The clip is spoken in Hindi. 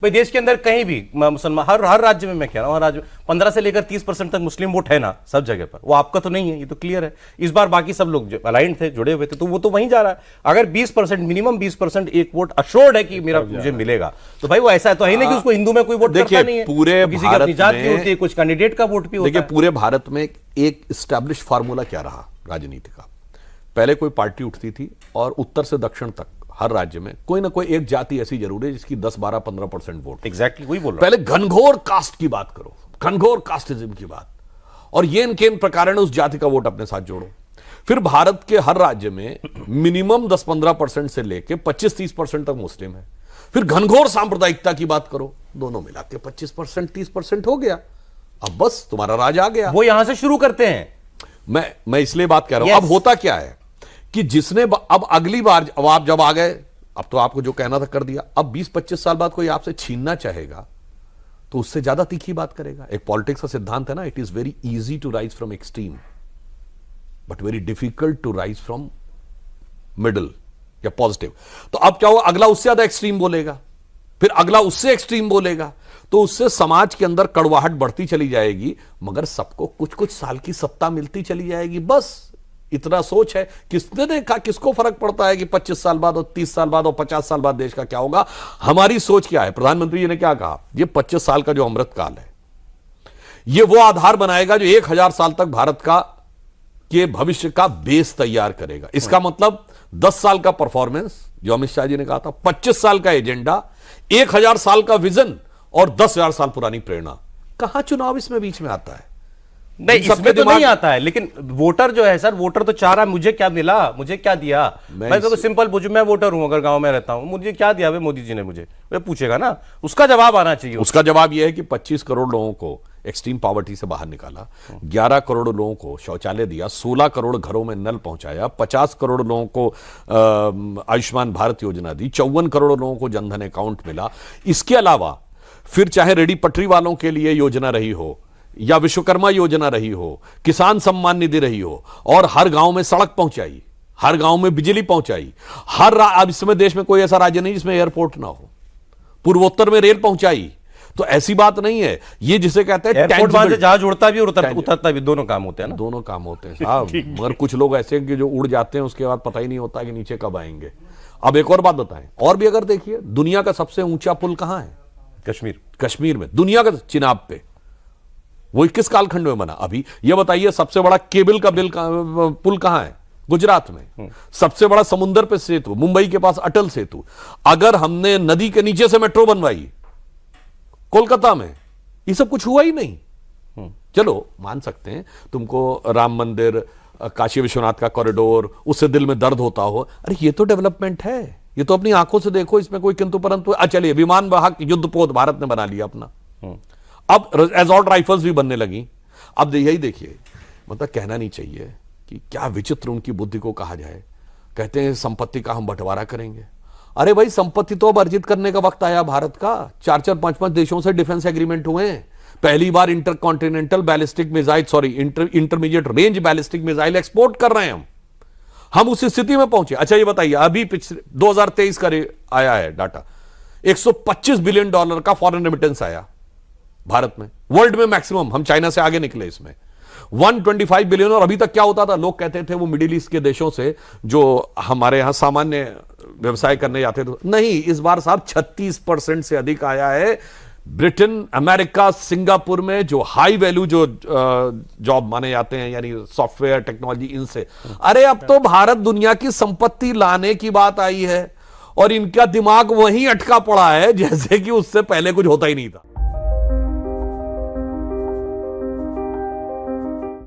भाई देश के अंदर कहीं भी मुसलमान हर राज्य में, मैं कह रहा हूं हर राज्य में 15 से लेकर 30% तक मुस्लिम वोट है ना सब जगह पर। वो आपका तो नहीं है, ये तो क्लियर है। इस बार बाकी सब लोग अलाइंड थे, जुड़े हुए थे, तो वो तो वहीं जा रहा है। अगर 20% मिनिमम 20% एक वोट अश्योर्ड है कि मेरा मुझे मिलेगा, तो भाई वो ऐसा तो है नहीं कि उसको हिंदू में कोई वोट करता नहीं है। पूरे किसी की अपनी जात भी होती है, कुछ कैंडिडेट का वोट भी होता है। देखिए पूरे भारत में एक एस्टैब्लिश फार्मूला क्या रहा राजनीति का। पहले कोई पार्टी उठती थी और उत्तर से दक्षिण तक हर राज्य में कोई ना कोई एक जाति ऐसी जरूर है जिसकी 10, 12, 15% वोट। एग्जैक्टली वही बोल रहा पहले घनघोर कास्ट की बात करो, घनघोर कास्टिज्म की बात, और येन केन प्रकार उस जाति का वोट अपने साथ जोड़ो। फिर भारत के हर राज्य में मिनिमम 10-15% से लेके 25-30% तक मुस्लिम है। फिर घनघोर सांप्रदायिकता की बात करो, दोनों मिला के 25% 30% हो गया। अब बस तुम्हारा राज आ गया। वो यहां से शुरू करते हैं। मैं इसलिए बात कर रहा हूं। अब होता क्या है कि जिसने अब अगली बार अब आप जब आ गए, अब तो आपको जो कहना था कर दिया। अब 20-25 साल बाद कोई आपसे छीनना चाहेगा तो उससे ज्यादा तीखी बात करेगा। एक पॉलिटिक्स का सिद्धांत है ना, it is very easy to rise from extreme but very difficult to rise from middle या पॉजिटिव। तो अब क्या होगा, अगला उससे ज्यादा एक्सट्रीम बोलेगा, फिर अगला उससे एक्सट्रीम बोलेगा, तो उससे समाज के अंदर कड़वाहट बढ़ती चली जाएगी, मगर सबको कुछ कुछ साल की सत्ता मिलती चली जाएगी। बस इतना सोच है। किसने देखा, किसको फर्क पड़ता है कि 25 साल बाद और 30 साल बाद और 50 साल बाद देश का क्या होगा। हमारी सोच क्या है, प्रधानमंत्री जी ने क्या कहा, ये 25 साल का जो अमृत काल है ये वो आधार बनाएगा जो 1000 साल तक भारत का के भविष्य का बेस तैयार करेगा। इसका मतलब 10 साल का परफॉर्मेंस जो अमित शाह जी ने कहा था, 25 साल का एजेंडा, 1000 साल का विजन और 10,000 साल पुरानी प्रेरणा। कहां चुनाव इसमें बीच में आता है? नहीं, इसमें तो नहीं आता है। लेकिन वोटर जो है सर, वोटर तो चाह रहा है मुझे क्या मिला, मुझे क्या दिया। मैं तो सिंपल पूछूं, मैं वोटर हूं, अगर गांव में रहता हूं, मुझे क्या दिया वे मोदी जी ने, मुझे वे पूछेगा ना, उसका जवाब आना चाहिए। उसका जवाब यह है कि 25 करोड़ लोगों को एक्सट्रीम पॉवर्टी से बाहर निकाला, 11 करोड़ लोगों को शौचालय दिया, 16 करोड़ घरों में नल पहुंचाया, 50 करोड़ लोगों को आयुष्मान भारत योजना दी, 54 करोड़ लोगों को जनधन अकाउंट मिला। इसके अलावा फिर चाहे रेडी पटरी वालों के लिए योजना रही हो या विश्वकर्मा योजना रही हो, किसान सम्मान निधि रही हो, और हर गांव में सड़क पहुंचाई, हर गांव में बिजली पहुंचाई। अब इस समय देश में कोई ऐसा राज्य नहीं जिसमें एयरपोर्ट ना हो। पूर्वोत्तर में रेल पहुंचाई। तो ऐसी बात नहीं है ये जिसे कहते हैं एयरपोर्ट, वहां से जहाज उड़ता भी और उतरता भी, दोनों काम होते हैं ना। दोनों काम होते हैं साहब। मगर कुछ लोग ऐसे हैं कि जो उड़ जाते हैं उसके बाद पता ही नहीं होता कि नीचे कब आएंगे। अब एक और बात बताएं, और भी अगर देखिए, दुनिया का सबसे ऊंचा पुल कहां है? कश्मीर में। दुनिया का चिनाब पे। वो किस कालखंड में बना? अभी ये बताइए, सबसे बड़ा केबल का पुल कहां है? गुजरात में। सबसे बड़ा समुद्र पे सेतु मुंबई के पास अटल सेतु। अगर हमने नदी के नीचे से मेट्रो बनवाई कोलकाता में, ये सब कुछ हुआ ही नहीं। चलो मान सकते हैं तुमको राम मंदिर, काशी विश्वनाथ का कॉरिडोर, उससे दिल में दर्द होता हो, अरे ये तो डेवलपमेंट है, ये तो अपनी आंखों से देखो, इसमें कोई किंतु परंतु। चलिए, विमान वाहक युद्धपोत भारत ने बना लिया अपना। अब एसॉल्ट राइफल्स भी बनने लगी। अब यही देखिए, मतलब कहना नहीं चाहिए कि क्या विचित्र उनकी बुद्धि को कहा जाए। कहते हैं संपत्ति का हम बंटवारा करेंगे। अरे भाई, संपत्ति तो अब अर्जित करने का वक्त आया भारत का। 4-4, 5-5 देशों से डिफेंस एग्रीमेंट हुए हैं। पहली बार intercontinental ballistic missile, intermediate range ballistic missile export कर रहे हैं हम उस स्थिति में पहुंचे। अच्छा ये बताइए, अभी पिछले 2023 का आया है डाटा, $125 बिलियन का फॉरेन रेमिटेंस आया भारत में। वर्ल्ड में मैक्सिमम, हम चाइना से आगे निकले इसमें। 125 बिलियन। और अभी तक क्या होता था, लोग कहते थे वो मिडिल ईस्ट के देशों से जो हमारे यहां सामान्य व्यवसाय करने जाते थे। नहीं, इस बार साहब 36% से अधिक आया है। ब्रिटेन, अमेरिका, सिंगापुर में जो हाई वैल्यू जो जॉब माने जाते हैं, यानी सॉफ्टवेयर टेक्नोलॉजी, इनसे। अरे अब तो भारत दुनिया की संपत्ति लाने की बात आई है और इनका दिमाग वहीं अटका पड़ा है जैसे कि उससे पहले कुछ होता ही नहीं था।